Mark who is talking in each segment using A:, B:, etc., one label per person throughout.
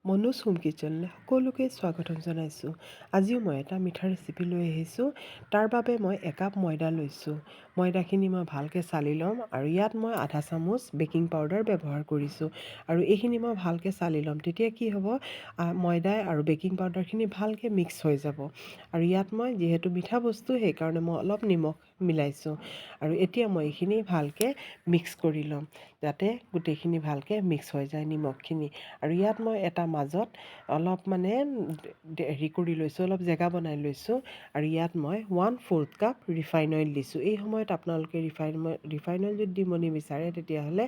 A: Manoj home কিটচেনলৈ সকলোকে স্বাগতম জনাইছোঁ। আজিও মই এটা মিঠা ৰেচিপি লৈ আহিছোঁ। তাৰ বাবে মই একাপ ময়দা লৈছোঁ। ময়দাখিনি মই ভালকৈ চালি ল'ম আৰু ইয়াত মই আধা চামুচ বেকিং পাউডাৰ ব্যৱহাৰ কৰিছোঁ। আৰু এইখিনি মই ভালকৈ চালি ল'ম, তেতিয়া কি হ'ব, ময়দা আৰু বেকিং পাউডাৰখিনি ভালকৈ মিক্স হৈ যাব। আৰু ইয়াত মই যিহেতু মিঠা বস্তু, সেইকাৰণে মই অলপ নিমখ মিলাইছোঁ। আৰু এতিয়া মই এইখিনি ভালকৈ মিক্স কৰি ল'ম, যাতে গোটেইখিনি ভালকৈ মিক্স হৈ যায় নিমখখিনি। আৰু ইয়াত মই এটা মাজত অলপ হেৰি কৰি লৈছোঁ, অলপ জেগা বনাই লৈছোঁ। আৰু ইয়াত মই 1/4 কাপ ৰিফাইন অইল দিছোঁ। এই সময়ত আপোনালোকে ৰিফাইন অইল যদি দিব নিবিচাৰে, তেতিয়াহ'লে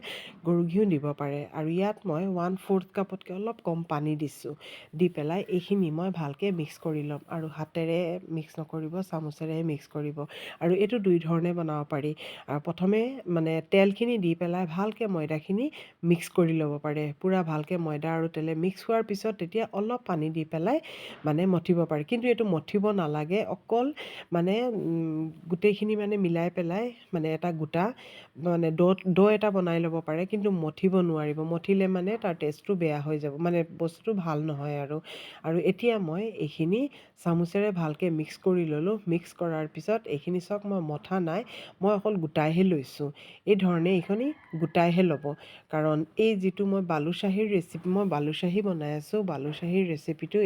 A: গৰু ঘিউ দিব পাৰে। আৰু ইয়াত মই 1/4 কাপতকৈ অলপ কম পানী দিছোঁ। দি পেলাই এইখিনি মই ভালকৈ মিক্স কৰি ল'ম। আৰু হাতেৰে মিক্স নকৰিব, চামুচেৰেহে মিক্স কৰিব। আৰু এইটো দুই ধৰণে বনাব পাৰি। আৰু প্ৰথমে তেলখিনি দি পেলাই ভালকৈ ময়দাখিনি মিক্স কৰি ল'ব পাৰে। পূৰা ভালকৈ ময়দা আৰু তেলে মিক্স হোৱাৰ পিছত তেতিয়া অলপ পানী দি পেলাই মঠিব পাৰে। কিন্তু এইটো মঠিব নালাগে, অকল গোটেইখিনি মিলাই পেলাই এটা গোটা ড' এটা বনাই ল'ব পাৰে। কিন্তু মঠিব নোৱাৰিব, মঠিলে তাৰ টেষ্টটো বেয়া হৈ যাব, বস্তুটো ভাল নহয়। আৰু এতিয়া মই এইখিনি চামুচেৰে ভালকৈ মিক্স কৰি ল'লোঁ। মিক্স কৰাৰ পিছত এইখিনি চাওক, মই মঠা নাই, মই অকল গোটাইহে লৈছোঁ। এই ধৰণে এইখিনি গোটাইহে ল'ব। কাৰণ এই যিটো মই বালুশ্বাহীৰ ৰেচিপি, মই বালুশ্বাহী বনাই আছোঁ। বালুশ্বাহীৰ ৰেচিপিটো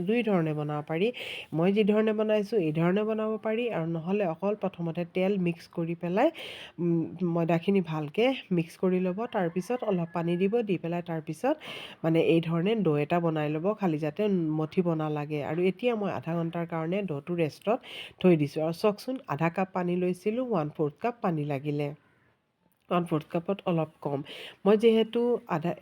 A: দুই ধৰণে বনাব পাৰি। মই যি ধৰণে বনাইছোঁ এই ধৰণে বনাব পাৰি, আৰু নহ'লে অকল প্ৰথমতে তেল মিক্স কৰি পেলাই ময়দাখিনি ভালকৈ মিক্স কৰি ল'ব। তাৰপিছত অলপ পানী দিব, দি পেলাই তাৰপিছত এই ধৰণে ড' এটা বনাই ল'ব, খালি যাতে মঠিব নালাগে। আৰু এতিয়া মই আধা ঘণ্টাৰ কাৰণে ড'টো ৰেষ্টত থৈ দিছোঁ। আৰু চাওকচোন, আধা কাপ পানী লৈছিলোঁ, 1/4 কাপ পানী লাগিলে। 1/4 কাপত অলপ কম। মই যিহেতু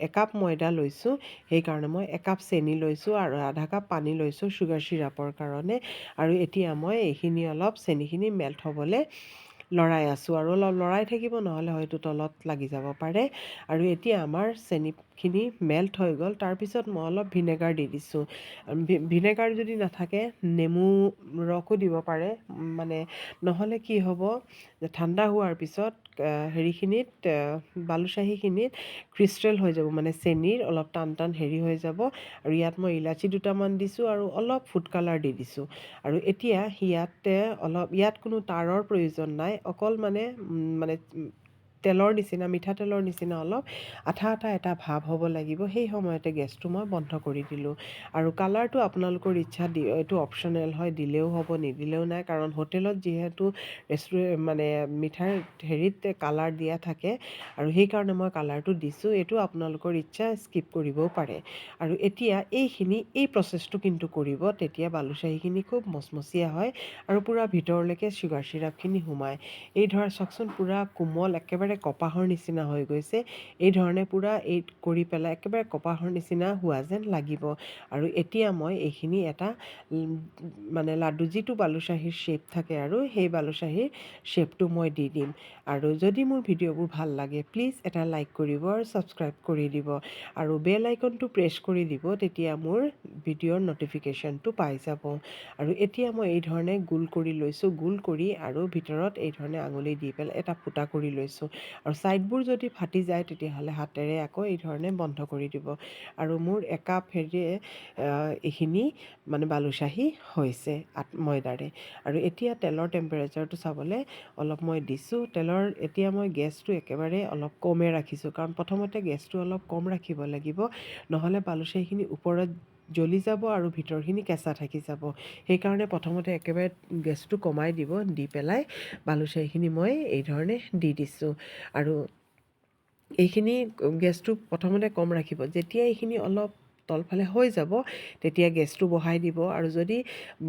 A: একাপ ময়দা লৈছোঁ, সেইকাৰণে মই একাপ চেনি লৈছোঁ আৰু আধা কাপ পানী লৈছোঁ চুগাৰ চিৰাপৰ কাৰণে। আৰু এতিয়া মই এইখিনি অলপ চেনিখিনি মেল্ট হ'বলৈ লৰাই আছোঁ। আৰু অলপ লৰাই থাকিব, নহ'লে হয়তো তলত লাগি যাব পাৰে। আৰু এতিয়া আমাৰ চেনিখিনি মেল্ট হৈ গ'ল। তাৰপিছত মই অলপ ভিনেগাৰ দি দিছোঁ। ভিনেগাৰ যদি নাথাকে, নেমু ৰসো দিব পাৰে। নহ'লে কি হ'ব, ঠাণ্ডা হোৱাৰ পিছত বালুশ্বাহীখিনিত ক্ৰিষ্টেল হৈ যাব, চেনিৰ অলপ টান টান হেৰি হৈ যাব। আৰু ইয়াত মই ইলাচি দুটামান দিছোঁ আৰু অলপ ফুড কালাৰ দি দিছোঁ। আৰু এতিয়া ইয়াত কোনো তাৰৰ প্ৰয়োজন নাই, অকল তেলৰ নিচিনা, মিঠাতেলৰ নিচিনা অলপ আঠা আঠা এটা ভাৱ হ'ব লাগিব। সেই সময়তে গেছটো মই বন্ধ কৰি দিলোঁ। আৰু কালাৰটো আপোনালোকৰ ইচ্ছা, এইটো অপশ্যনেল হয়, দিলেও হ'ব, নিদিলেও নাই। কাৰণ হোটেলত যিহেতু মিঠাৰ কালাৰ দিয়া থাকে, আৰু সেইকাৰণে মই কালাৰটো দিছোঁ। এইটো আপোনালোকৰ ইচ্ছা, স্কিপ কৰিবও পাৰে। আৰু এতিয়া এই প্ৰচেছটো কিন্তু কৰিব, তেতিয়া বালুশ্বাহীখিনি খুব মচমচীয়া হয় আৰু পূৰা ভিতৰলৈকে চুগাৰ চিৰাপখিনি সোমায়। এই চাওকচোন, পূৰা কোমল, একেবাৰে কপাহৰ নিচিনা হৈ গৈছে। এই ধৰণে পূৰা কৰি পেলাই একেবাৰে কপাহৰ নিচিনা হোৱা যেন লাগিব। আৰু এতিয়া মই এইখিনি এটা লাডু, যিটো বালুশ্বাহীৰ শ্বেপ থাকে, আৰু সেই বালুশ্বাহীৰ শ্বেপটো মই দি দিম। আৰু যদি মোৰ ভিডিঅ'বোৰ ভাল লাগে, প্লিজ এটা লাইক কৰিব আৰু ছাবস্ক্ৰাইব কৰি দিব। আৰু বেল আইকনটো প্ৰেছ কৰি দিব, তেতিয়া মোৰ ভিডিঅ'ৰ ন'টিফিকেশ্যনটো পাই যাব। আৰু এতিয়া মই এই ধৰণে গোল কৰি লৈছোঁ, গোল কৰি আৰু ভিতৰত এই ধৰণে আঙুলি দি পেলাই এটা ফুটা কৰি লৈছোঁ। আৰু ছাইডবোৰ যদি ফাটি যায়, তেতিয়াহ'লে হাতেৰে আকৌ এই ধৰণে বন্ধ কৰি দিব। আৰু মোৰ একাপ এইখিনি বালুশ্বাহী হৈছে ময়দাৰে। আৰু এতিয়া তেলৰ টেম্পাৰেচাৰটো চাবলৈ অলপ মই দিছোঁ। এতিয়া মই গেছটো একেবাৰে অলপ কমে ৰাখিছোঁ, কাৰণ প্ৰথমতে গেছটো অলপ কম ৰাখিব লাগিব, নহ'লে বালুশ্বাহীখিনি ওপৰত জ্বলি যাব আৰু ভিতৰখিনি কেঁচা থাকি যাব। সেইকাৰণে প্ৰথমতে একেবাৰে গেছটো কমাই দিব, দি পেলাই বালুশ্বাহীখিনি মই এই ধৰণে দি দিছোঁ। আৰু এইখিনি গেছটো প্ৰথমতে কম ৰাখিব। যেতিয়া এইখিনি অলপ তলফালে হৈ যাব, তেতিয়া গেছটো বঢ়াই দিব। আৰু যদি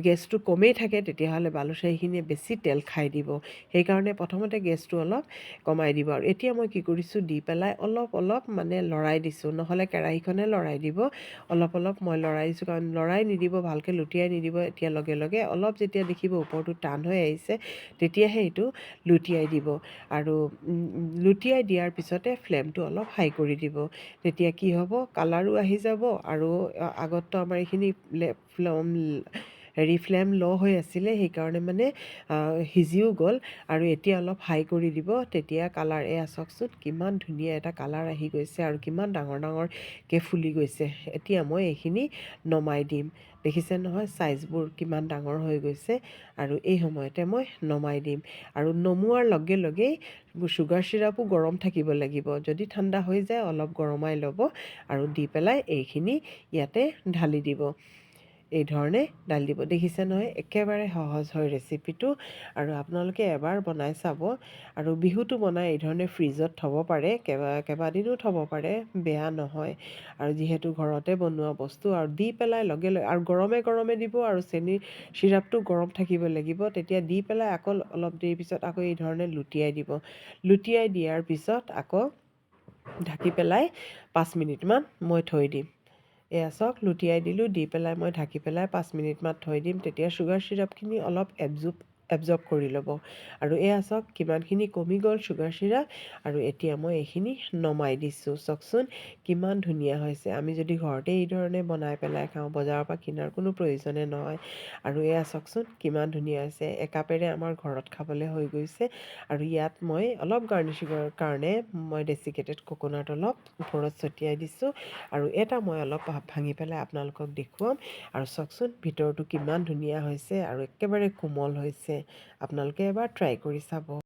A: গেছটো কমেই থাকে, তেতিয়াহ'লে বালুশ্বাহীখিনিয়ে বেছি তেল খাই দিব। সেইকাৰণে প্ৰথমতে গেছটো অলপ কমাই দিব। আৰু এতিয়া মই কি কৰিছোঁ, দি পেলাই অলপ অলপ লৰাই দিছোঁ, নহ'লে কেৰাহীখনে লৰাই দিব। অলপ অলপ মই লৰাই দিছোঁ, কাৰণ লৰাই নিদিব, ভালকৈ লুটিয়াই নিদিব। এতিয়া লগে লগে অলপ যেতিয়া দেখিব ওপৰটো টান হৈ আহিছে, তেতিয়াহে এইটো লুটিয়াই দিব। আৰু লুটিয়াই দিয়াৰ পিছতে ফ্লেমটো অলপ হাই কৰি দিব। তেতিয়া কি হ'ব, কালাৰো আহি যাব। আৰু আগততো আমাৰ এইখিনি হেৰি ফ্লেম ল' হৈ আছিলে, সেইকাৰণে মানে সিজিও গ'ল। আৰু এতিয়া অলপ হাই কৰি দিব, তেতিয়া কালাৰ এয়া চাওকচোন কিমান ধুনীয়া এটা কালাৰ আহি গৈছে আৰু কিমান ডাঙৰ ডাঙৰকৈ ফুলি গৈছে। এতিয়া মই এইখিনি নমাই দিম। দেখিছে নহয় চাইজবোৰ কিমান ডাঙৰ হৈ গৈছে। আৰু এই সময়তে মই নমাই দিম। আৰু নমোৱাৰ লগে লগেই চুগাৰ চিৰাপো গৰম থাকিব লাগিব। যদি ঠাণ্ডা হৈ যায় অলপ গৰমাই ল'ব আৰু দি পেলাই এইখিনি ইয়াতে ঢালি দিব। এই ধৰণে ঢালি দিব। দেখিছে নহয় একেবাৰে সহজ হয় ৰেচিপিটো। আৰু আপোনালোকে এবাৰ বনাই চাব। আৰু বিহুটো বনাই এই ধৰণে ফ্ৰিজত থ'ব পাৰে, কেইবাদিনো থ'ব পাৰে, বেয়া নহয়। আৰু যিহেতু ঘৰতে বনোৱা বস্তু আৰু দি পেলাই লগে লগে আৰু গৰমে গৰমে দিব আৰু চেনিৰ চিৰাপটো গৰম থাকিব লাগিব। তেতিয়া দি পেলাই আকৌ অলপ দেৰি পিছত আকৌ এই ধৰণে লুটিয়াই দিব। লুটিয়াই দিয়াৰ পিছত আকৌ ঢাকি পেলাই 5 মিনিটমান মই থৈ দিম। এয়া চাওক লুটিয়াই দিলোঁ, দি পেলাই মই ঢাকি পেলাই 5 মিনিটমান থৈ দিম। তেতিয়া চুগাৰ চিৰাপখিনি অলপ এবজৰ্ব কৰি ল'ব। আৰু এয়া চাওক কিমানখিনি কমি গ'ল চুগাৰ চিৰাপ। আৰু এতিয়া মই এইখিনি নমাই দিছোঁ। চাওকচোন কিমান ধুনীয়া হৈছে। আমি যদি ঘৰতে এই ধৰণে বনাই পেলাই খাওঁ, বজাৰৰ পৰা কিনাৰ কোনো প্ৰয়োজনে নহয়। আৰু এয়া চাওকচোন কিমান ধুনীয়া হৈছে। একাপেৰে আমাৰ ঘৰত খাবলৈ হৈ গৈছে। আৰু ইয়াত মই অলপ গাৰ্নিচিঙৰ কাৰণে মই ডেচিকেটেড কোকোনাট অলপ ওপৰত ছটিয়াই দিছোঁ। আৰু এটা মই অলপ ভাঙি পেলাই আপোনালোকক দেখুৱাম। আৰু চাওকচোন ভিতৰটো কিমান ধুনীয়া হৈছে আৰু একেবাৰে কোমল হৈছে। আপোনালোকে এবাৰ ট্ৰাই কৰি চাব।